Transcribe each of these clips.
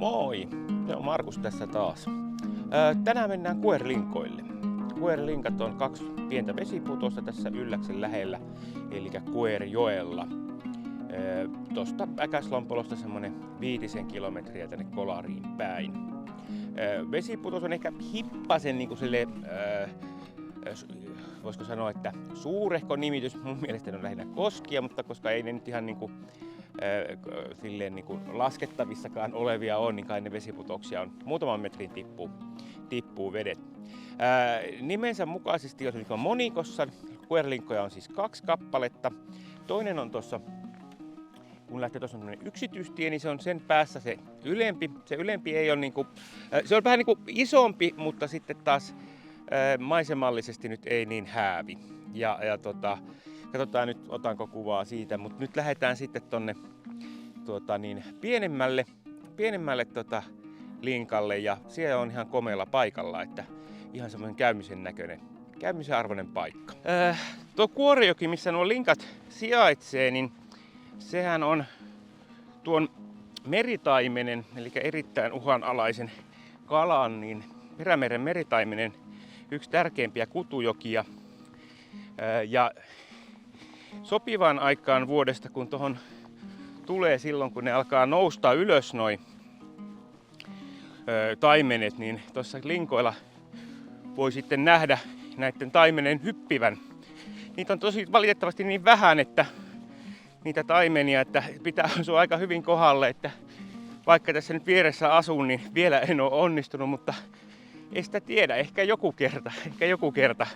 Moi! Se on Markus tässä taas. Tänään mennään Kuerlinkoille. Kuerlinkat on 2 pientä vesiputosta tässä Ylläksen lähellä, eli Kuerjoella. Tuosta Äkäslompolosta semmonen 5 kilometriä tänne Kolariin päin. Vesiputos on ehkä hippasen niin kuin sille, voisiko sanoa, että suurehko nimitys. Mun mielestä ne on lähinnä koskia, mutta koska ei ne nyt ihan niin kuin, silleen niin kuin laskettavissakaan olevia on, niin kai ne vesiputoksia on muutaman metrin tippuu vedet. Nimensä mukaisesti, jos on monikossa, Kuerlinkkoja on siis 2 kappaletta. Toinen on tuossa, kun lähtee tuossa yksityistie, niin se on sen päässä se ylempi. Se ylempi ei ole niinku, se on vähän niinku isompi, mutta sitten taas maisemallisesti nyt ei niin häävi. Katsotaan nyt, otanko kuvaa siitä, mutta nyt lähdetään sitten tonne pienemmälle linkalle, ja siellä on ihan komealla paikalla, että ihan semmoinen käymisen arvoinen paikka. Tuo Kuorjoki, missä nuo linkat sijaitsee, niin sehän on tuon meritaimenen, eli erittäin uhanalaisen kalan, niin Perämeren meritaimenen yksi tärkeimpiä kutujokia. Ja sopivaan aikaan vuodesta, kun tuohon tulee silloin, kun ne alkaa nousta ylös noi taimenet, niin tuossa linkoilla voi sitten nähdä näiden taimenen hyppivän. Niitä on tosi valitettavasti niin vähän, että niitä taimenia, että pitää osua aika hyvin kohdalle, että vaikka tässä nyt vieressä asun, niin vielä en ole onnistunut, mutta ei sitä tiedä, ehkä joku kerta.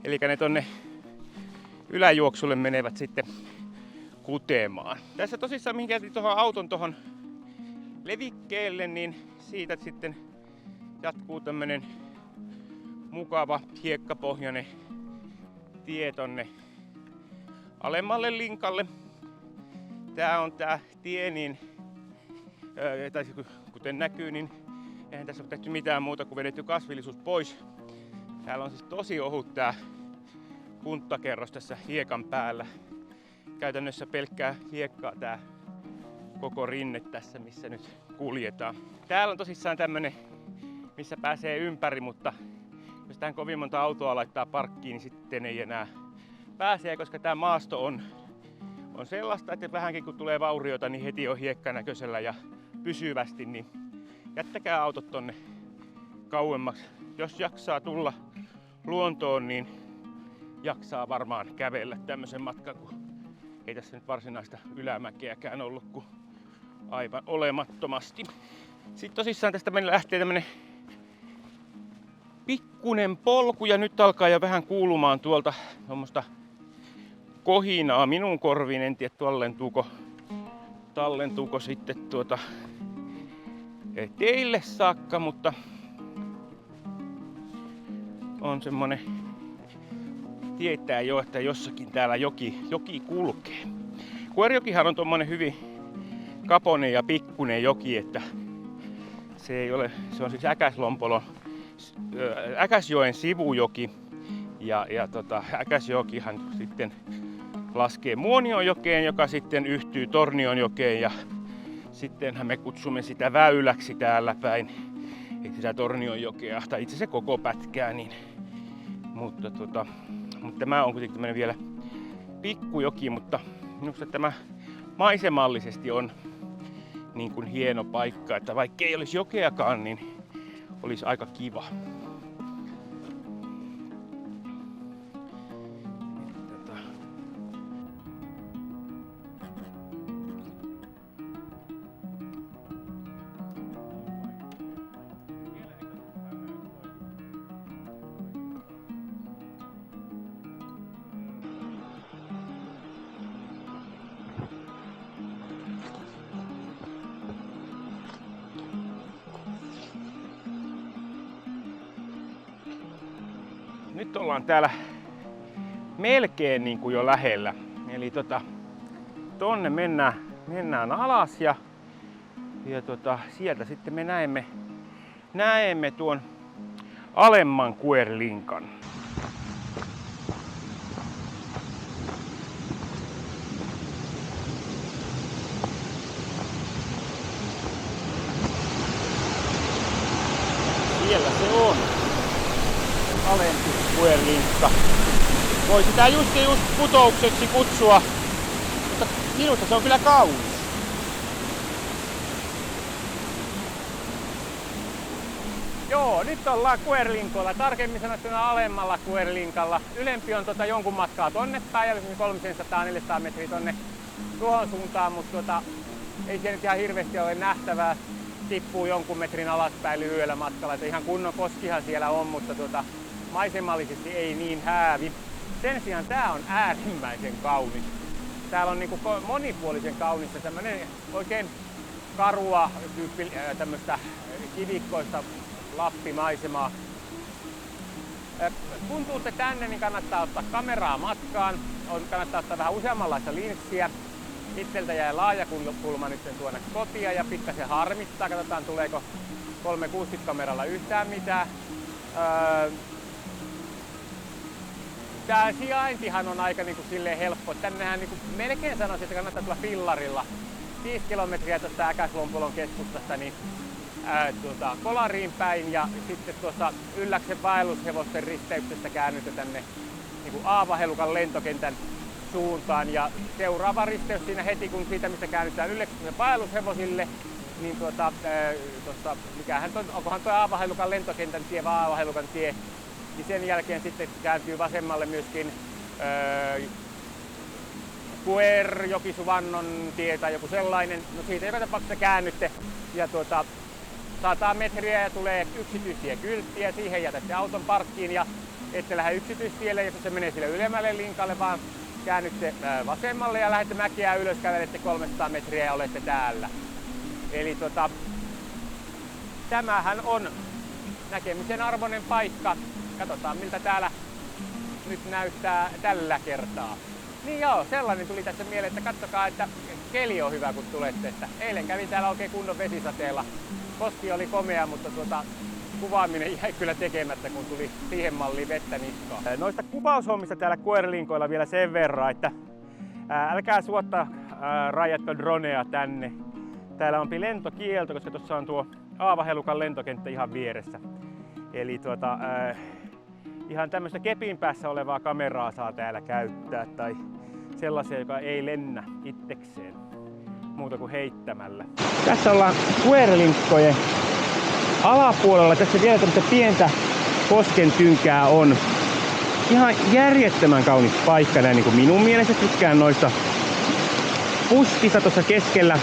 Eli ne tonne yläjuoksulle menevät sitten kutemaan. Tässä tosissaan mihin jätin tuohon auton tuohon levikkeelle, niin siitä sitten jatkuu tämmönen mukava hiekkapohjainen tie tonne alemmalle linkalle. Tää on tää tie, niin, tai kuten näkyy, niin eihän tässä ole tehty mitään muuta kuin vedetty kasvillisuus pois. Täällä on siis tosi ohut tää kunttakerros tässä hiekan päällä. Käytännössä pelkkää hiekkaa tää koko rinne tässä, missä nyt kuljetaan. Täällä on tosissaan tämmönen, missä pääsee ympäri, mutta jos tähän kovin monta autoa laittaa parkkiin, niin sitten ei enää pääsee, koska tää maasto on sellaista, että vähänkin kun tulee vaurioita, niin heti on hiekkanäköisellä ja pysyvästi, niin jättäkää autot tonne kauemmaksi. Jos jaksaa tulla luontoon, niin jaksaa varmaan kävellä tämmöisen matkan, kun ei tässä nyt varsinaista ylämäkeäkään ollut kuin aivan olemattomasti. Sitten tosissaan tästä meillä lähtee tämmönen pikkunen polku, ja nyt alkaa jo vähän kuulumaan tuolta tuommoista kohinaa minun korviin. En tiedä tallentuuko sitten teille saakka, mutta on semmonen, tietää jo, että jossakin täällä joki kulkee. Kuorjokihan on tommonen hyvin kaponen ja pikkunen joki, että se on siis Äkäsjoen sivujoki, ja Äkäsjokihan sitten laskee Muonionjokeen, joka sitten yhtyy Tornionjokeen, ja sittenhän me kutsumme sitä väyläksi täällä päin, eli sitä Tornionjokea, tai itse asiassa koko pätkää, niin, mutta tämä on kuitenkin tämmöinen vielä pikkujoki, mutta minusta tämä maisemallisesti on niin kuin hieno paikka, että vaikka ei olisi jokeakaan, niin olisi aika kiva. Nyt ollaan täällä melkein niin kuin jo lähellä. Eli tonne mennään alas, ja sieltä sitten me näemme tuon alemman Kuerlinkan. alempi kuerlinkka. Voi sitä just putoukseksi kutsua, mutta minusta se on kyllä kaunis. Joo, nyt ollaan kuerlinkolla, tarkemmin sanottuna alemmalla kuerlinkalla. Ylempi on jonkun matkaa tonne päin, eli 300-400 metriä tonne tuohon suuntaan, mutta ei siellä nyt ihan hirveästi ole nähtävää. Tippuu jonkun metrin alaspäin lyhyellä matkalla, että ihan kunnon koskihan siellä on, mutta maisemallisesti ei niin häävi. Sen sijaan tää on äärimmäisen kaunis. Täällä on niinku monipuolisen kaunista, tämmönen oikein karua tämmöstä kivikkoista Lappimaisemaa. Kun tuutte tänne, niin kannattaa ottaa kameraa matkaan. Kannattaa ottaa vähän useammanlaista linssiä. Itseltä jäi laajakulma nyt tuonne kotia ja pikkasen harmittaa. Katsotaan tuleeko 360 kameralla yhtään mitään. Tää sijaintihan on aika niinku silleen helppo. Tännehän niinku melkein sanoisin, että kannattaa tulla fillarilla 5 kilometriä tuosta Äkäslompolon keskustasta niin Kolariin päin ja sitten tuossa Ylläksen vaellushevosten risteyksestä käännytte tänne niinku Aavahelukan lentokentän suuntaan ja seuraava risteys siinä heti kun siitä mistä käännytään Ylläksen vaellushevosille niin mikähän onkohan tuo Aavahelukan lentokentän tie vai Aavahelukan tie, niin sen jälkeen sitten kääntyy vasemmalle myöskin Jokisuvannon tie tai joku sellainen. No siitä joka tapauksessa käännytte ja 100 metriä ja tulee yksityistiekyltti ja siihen jätätte auton parkkiin ja ette lähde yksityistielle, jos se menee sille ylemmälle linkalle, vaan käännytte vasemmalle ja lähdette mäkiä ylös, kävelette 300 metriä ja olette täällä. Eli tämähän on näkemisen arvoinen paikka. Katsotaan miltä täällä nyt näyttää tällä kertaa. Niin joo, sellainen tuli tässä mieleen, että katsokaa, että keli on hyvä kun tulette. Että eilen kävin täällä oikein kunnon vesisateella. Koski oli komea, mutta kuvaaminen jäi kyllä tekemättä, kun tuli siihen malliin vettä niskaan. Noista kuvaushommista täällä kuerlinkoilla vielä sen verran, että älkää suotta rajatko dronea tänne. Täällä on lentokielto, koska tuossa on tuo Aavahelukan lentokenttä ihan vieressä. Eli ihan tämmöistä kepin päässä olevaa kameraa saa täällä käyttää tai sellaisia, joka ei lennä itsekseen muuta kuin heittämällä. Tässä ollaan kuerlinkkojen alapuolella. Tässä vielä tämmöistä pientä koskentynkää on. Ihan järjettömän kaunis paikka näin niin kuin minun mielestä. Tykkään noista puskista tuossa keskellä.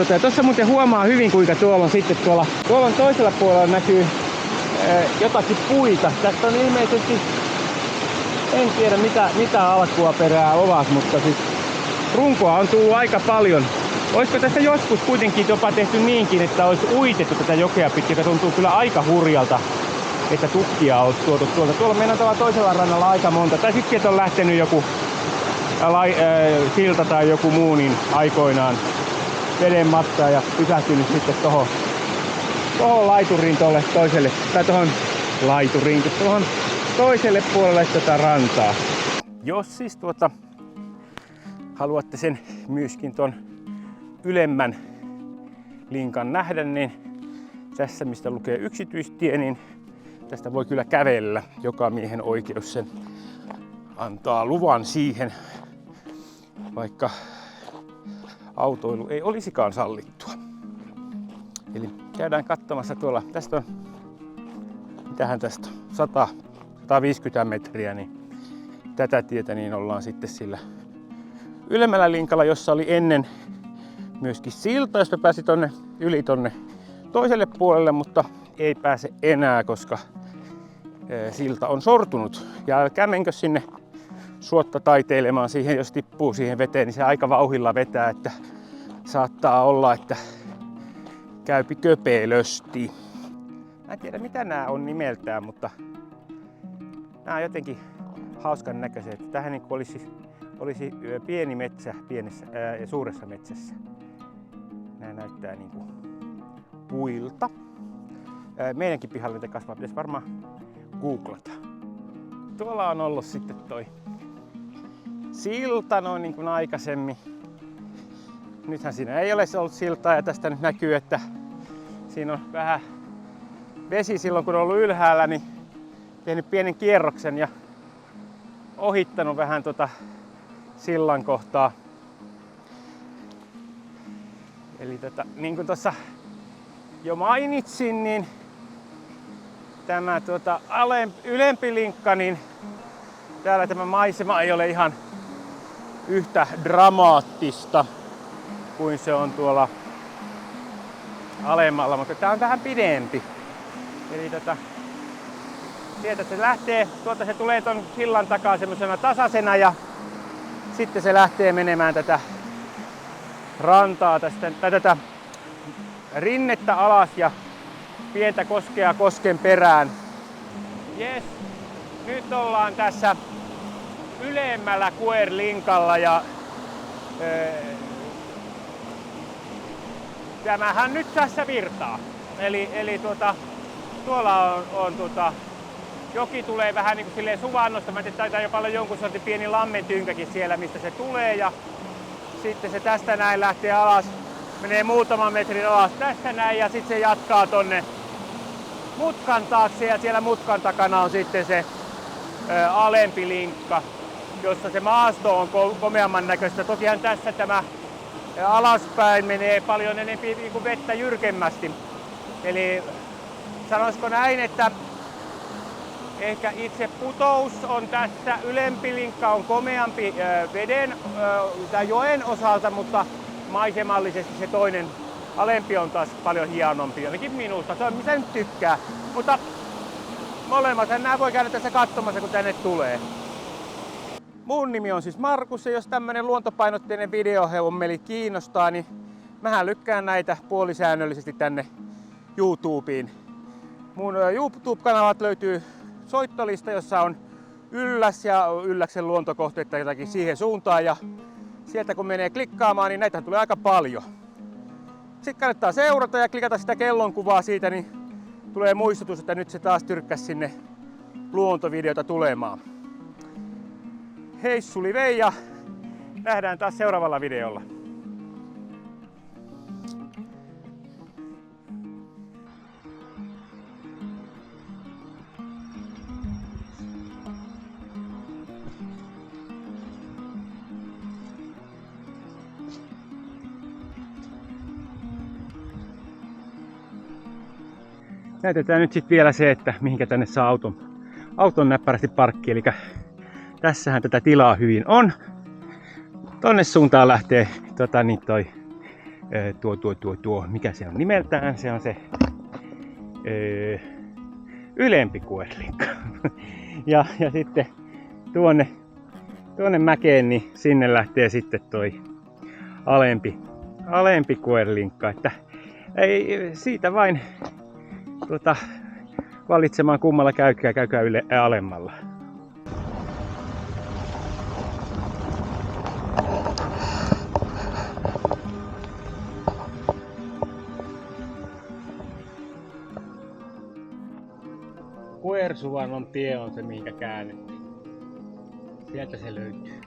Ja tuossa muuten huomaa hyvin kuinka tuolla on sitten tuolla toisella puolella näkyy jotakin puita. Tästä on ilmeisesti, en tiedä mitä alkuaperää ovat, mutta siis runkoa on tullut aika paljon. Olisiko tästä joskus kuitenkin jopa tehty niinkin, että olisi uitettu tätä jokea pitkin, joka tuntuu kyllä aika hurjalta, että tukkia olisi tuotu tuolta. Tuolla meidän toisella rannalla aika monta. Tai sitten, että on lähtenyt joku silta tai joku muu niin aikoinaan veden matkaan ja pysähtynyt sitten tohon laituriin tuolle toiselle, tai tohon laituriin, tuohon toiselle puolelle tätä rantaa. Jos siis haluatte sen myöskin ton ylemmän linkan nähdä, niin tässä mistä lukee yksityistie, niin tästä voi kyllä kävellä. Joka miehen oikeus sen antaa luvan siihen, vaikka autoilu ei olisikaan sallittua. Eli käydään katsomassa tuolla, tästä on, mitähän tästä on, 150 metriä, niin tätä tietä niin ollaan sitten sillä ylemmällä linkalla, jossa oli ennen myöskin silta, josta pääsi yli tonne toiselle puolelle, mutta ei pääse enää, koska silta on sortunut. Ja älkää menkö sinne suotta taiteilemaan siihen, jos tippuu siihen veteen, niin se aika vauhilla vetää, että saattaa olla, että käypi köpelösti. Mä en tiedä mitä nämä on nimeltään, mutta nämä on jotenkin hauskan näköisiä. Tähän niin olisi pieni metsä pienessä ja suuressa metsässä. Nämä näyttää niin kuin puilta. Meidänkin pihalla niitä kasvaa, pitäisi varmaan googlata. Tuolla on ollut sitten toi silta noin niin kuin aikaisemmin. Nythän siinä ei ole ollut siltaa ja tästä nyt näkyy, että siinä on vähän vesi silloin kun on ollut ylhäällä, niin tehnyt pienen kierroksen ja ohittanut vähän sillan kohtaa. Eli niin kuin tuossa jo mainitsin, niin tämä ylempi linkka, niin täällä tämä maisema ei ole ihan yhtä dramaattista kuin se on tuolla alemmalla, mutta tää on vähän pidempi. Eli sieltä se lähtee, se tulee ton sillan takaa semmosena tasaisena ja sitten se lähtee menemään tätä rantaa tätä rinnettä alas ja pientä koskea kosken perään. Jes, nyt ollaan tässä ylemmällä Kuerlinkalla ja tämähän nyt tässä virtaa. Eli tuolla on joki tulee vähän niin kuin silleen suvannosta. Mä tiedän, taitaa jopa olla jonkun sortin pieni lammentynkäkin siellä, mistä se tulee. Ja sitten se tästä näin lähtee alas, menee muutaman metrin alas tästä näin ja sitten se jatkaa tonne mutkan taakse ja siellä mutkan takana on sitten se alempi linkka, jossa se maasto on komeamman näköistä. Tokihan tässä tämä alaspäin menee paljon enemmän niin kuin vettä jyrkemmästi. Eli sanoisiko näin, että ehkä itse putous on tässä, ylempi linkka on komeampi veden tai joen osalta, mutta maisemallisesti se toinen alempi on taas paljon hienompi, ainakin minusta. Se on mitä nyt tykkää, mutta molemmat nämä voi käydä tässä katsomassa, kun tänne tulee. Mun nimi on siis Markus ja jos tämmönen luontopainotteinen videohommeli kiinnostaa, niin mähän lykkään näitä puolisäännöllisesti tänne YouTubeen. Mun YouTube-kanavat löytyy soittolista, jossa on Ylläs ja Ylläksen luontokohteita jotakin siihen suuntaan ja sieltä kun menee klikkaamaan, niin näitä tulee aika paljon. Sitten kannattaa seurata ja klikata sitä kellonkuvaa siitä, niin tulee muistutus, että nyt se taas tyrkkäs sinne luontovideota tulemaan. Heissuli vei ja nähdään taas seuraavalla videolla. Näytetään nyt sitten vielä se, että mihinkä tänne saa auton näppärästi parkkiin. Eli tässähän tätä tilaa hyvin on. Tonne suuntaan lähtee mikä se on nimeltään? Se on se ylempi Kuerlinkka. ja sitten tuonne mäkeen, niin sinne lähtee sitten toi alempi Kuerlinkka. Että ei siitä vain valitsemaan kummalla käykää alemmalla. Kuersuvannon tie on se, mihinkä käännettiin. Sieltä se löytyy.